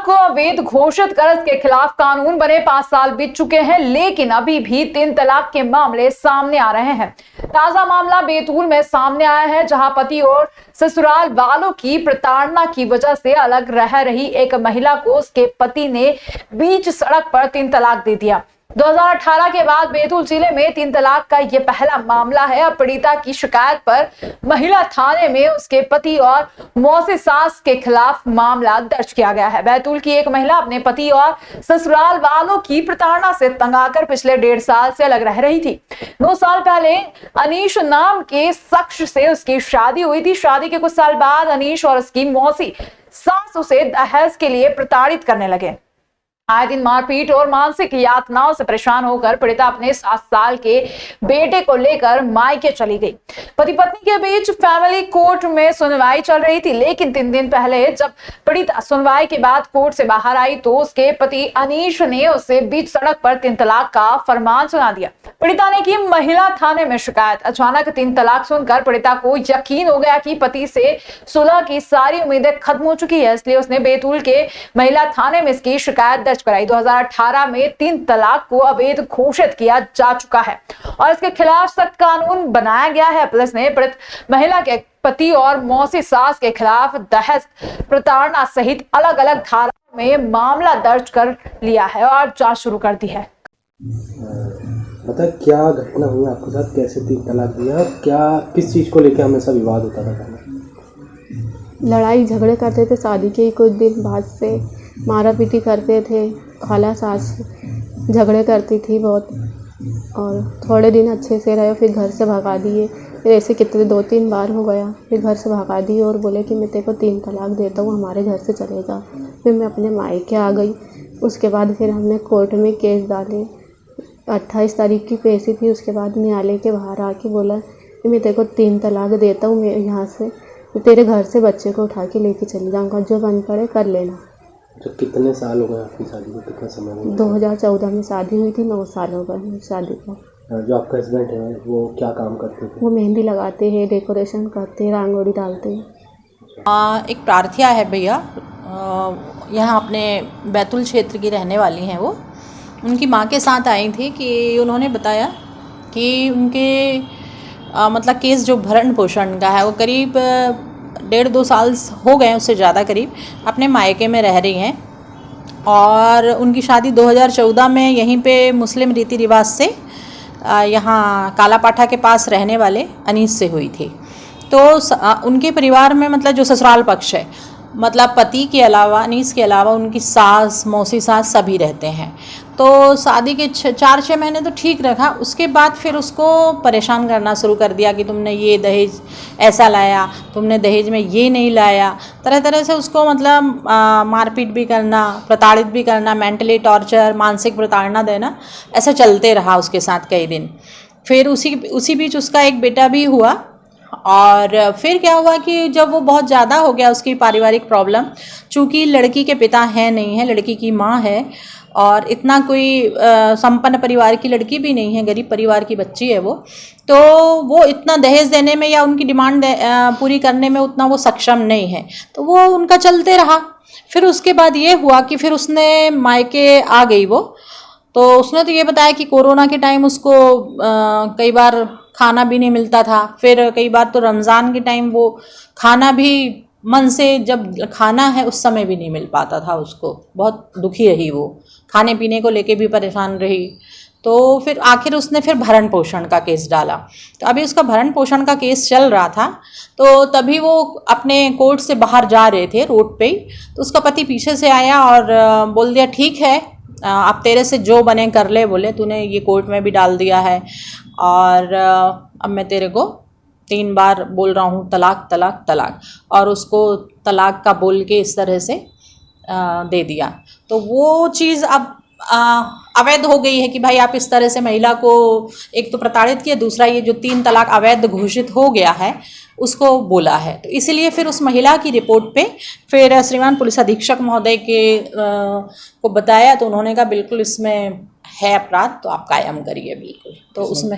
को अवैध घोषित कर इसके खिलाफ कानून बने 5 साल बीत चुके हैं, लेकिन अभी भी 3 तलाक के मामले सामने आ रहे हैं। ताजा मामला बैतूल में सामने आया है, जहां पति और ससुराल वालों की प्रताड़ना की वजह से अलग रह रही एक महिला को उसके पति ने बीच सड़क पर 3 तलाक दे दिया। 2018 के बाद बैतूल जिले में 3 तलाक का यह पहला मामला है। अब पीड़िता की शिकायत पर महिला थाने में उसके पति और मौसी सास के खिलाफ मामला दर्ज किया गया है। बैतूल की एक महिला अपने पति और ससुराल वालों की प्रताड़ना से तंग आकर पिछले 1.5 साल से अलग रह रही थी। 9 साल पहले अनीश नाम के शख्स से उसकी शादी हुई थी। शादी के कुछ साल बाद अनीश और उसकी मौसी सास उसे दहेज के लिए प्रताड़ित करने लगे। आए दिन मारपीट और मानसिक यातनाओं से परेशान होकर पीड़िता अपने 7 साल के बेटे को लेकर मायके चली गई। पति पत्नी के बीच फैमिली कोर्ट में सुनवाई चल रही थी, लेकिन 3 दिन पहले जब पीड़िता सुनवाई के बाद कोर्ट से बाहर आई तो उसके पति अनीश ने उसे बीच सड़क पर 3 तलाक का फरमान सुना दिया। पीड़िता ने की महिला थाने में शिकायत। अचानक 3 तलाक सुनकर पीड़िता को यकीन हो गया कि पति से सुलह की सारी उम्मीदें खत्म हो चुकी है, इसलिए उसने बैतूल के महिला थाने में इसकी शिकायत दर्ज कराई। 2018 में 3 तलाक को अवैध घोषित किया जा चुका है और इसके खिलाफ सख्त कानून बनाया गया है। पुलिस ने पीड़ित महिला के पति और मौसी सास के खिलाफ दहेज, प्रताड़ना सहित अलग अलग धाराओं में मामला दर्ज कर लिया है और जांच शुरू कर दी है। बता क्या घटना हुई आपके साथ, कैसे 3 तलाक दिया, क्या किस चीज को लेकर हमेशा विवाद होता था? लड़ाई झगड़े करते थे, शादी के कुछ दिन बाद से मारा पीटी करते थे। खाला सास झगड़े करती थी बहुत, और थोड़े दिन अच्छे से रहे, फिर घर से भगा दिए। फिर ऐसे कितने 2-3 बार हो गया, फिर घर से भगा दिए और बोले कि मैं तेरे को 3 तलाक देता हूँ, हमारे घर से चले जा। फिर मैं अपने मायके आ गई। उसके बाद फिर हमने कोर्ट में केस डाले। 28 तारीख की पेशी थी। उसके बाद न्यायालय के बाहर आके बोला कि मैं तेरे को 3 तलाक देता हूँ, मैं यहाँ से तेरे घर से बच्चे को उठा के लेके चली जाऊँगा, जो बन पड़े कर लेना। तो कितने साल हो गए आपकी शादी को, कितना समय हो गया? 2014 में शादी हुई थी, 9 साल हो गए शादी को। जो आपका हस्बैंड है वो क्या काम करते थे? वो मेहंदी लगाते हैं, डेकोरेशन करते हैं, रंगोली डालते हैं। एक प्रार्थिया है भैया, यहाँ अपने बैतूल क्षेत्र की रहने वाली हैं। वो उनकी माँ के साथ आई थी कि उन्होंने बताया कि उनके मतलब केस जो भरण पोषण का है वो करीब 1.5-2 साल हो गए, उससे ज़्यादा करीब अपने मायके में रह रही हैं। और उनकी शादी 2014 में यहीं पे मुस्लिम रीति रिवाज से यहाँ कालापाठा के पास रहने वाले अनीस से हुई थी। तो उनके परिवार में मतलब जो ससुराल पक्ष है, मतलब पति के अलावा, अनीस के अलावा उनकी सास, मौसी सास सभी रहते हैं। तो शादी के 4-6 महीने तो ठीक रखा, उसके बाद फिर उसको परेशान करना शुरू कर दिया कि तुमने ये दहेज ऐसा लाया, तुमने दहेज में ये नहीं लाया। तरह तरह से उसको मतलब मारपीट भी करना, प्रताड़ित भी करना, मेंटली टॉर्चर, मानसिक प्रताड़ना देना, ऐसा चलते रहा उसके साथ कई दिन। फिर उसी बीच उसका एक बेटा भी हुआ। और फिर क्या हुआ कि जब वो बहुत ज़्यादा हो गया उसकी पारिवारिक प्रॉब्लम, चूँकि लड़की के पिता हैं नहीं है, लड़की की माँ है, और इतना कोई संपन्न परिवार की लड़की भी नहीं है, गरीब परिवार की बच्ची है वो, तो वो इतना दहेज देने में या उनकी डिमांड पूरी करने में उतना वो सक्षम नहीं है, तो वो उनका चलते रहा। फिर उसके बाद ये हुआ कि फिर उसने मायके आ गई वो, तो उसने तो ये बताया कि कोरोना के टाइम उसको कई बार खाना भी नहीं मिलता था। फिर कई बार तो रमज़ान के टाइम वो खाना भी मन से जब खाना है उस समय भी नहीं मिल पाता था उसको। बहुत दुखी रही वो, खाने पीने को लेके भी परेशान रही। तो फिर आखिर उसने फिर भरण पोषण का केस डाला। तो अभी उसका भरण पोषण का केस चल रहा था, तो तभी वो अपने कोर्ट से बाहर जा रहे थे रोड पे ही, तो उसका पति पीछे से आया और बोल दिया ठीक है, अब तेरे से जो बने कर ले, बोले तूने ये कोर्ट में भी डाल दिया है और अब मैं तेरे को 3 बार बोल रहा हूँ तलाक तलाक तलाक, और उसको तलाक का बोल के इस तरह से दे दिया। तो वो चीज़ अब अवैध हो गई है कि भाई आप इस तरह से महिला को एक तो प्रताड़ित किया, दूसरा ये जो 3 तलाक अवैध घोषित हो गया है उसको बोला है। तो इसीलिए फिर उस महिला की रिपोर्ट पे फिर श्रीमान पुलिस अधीक्षक महोदय के को बताया, तो उन्होंने कहा बिल्कुल इसमें है अपराध, तो आप कायम करिए बिल्कुल। तो उसमें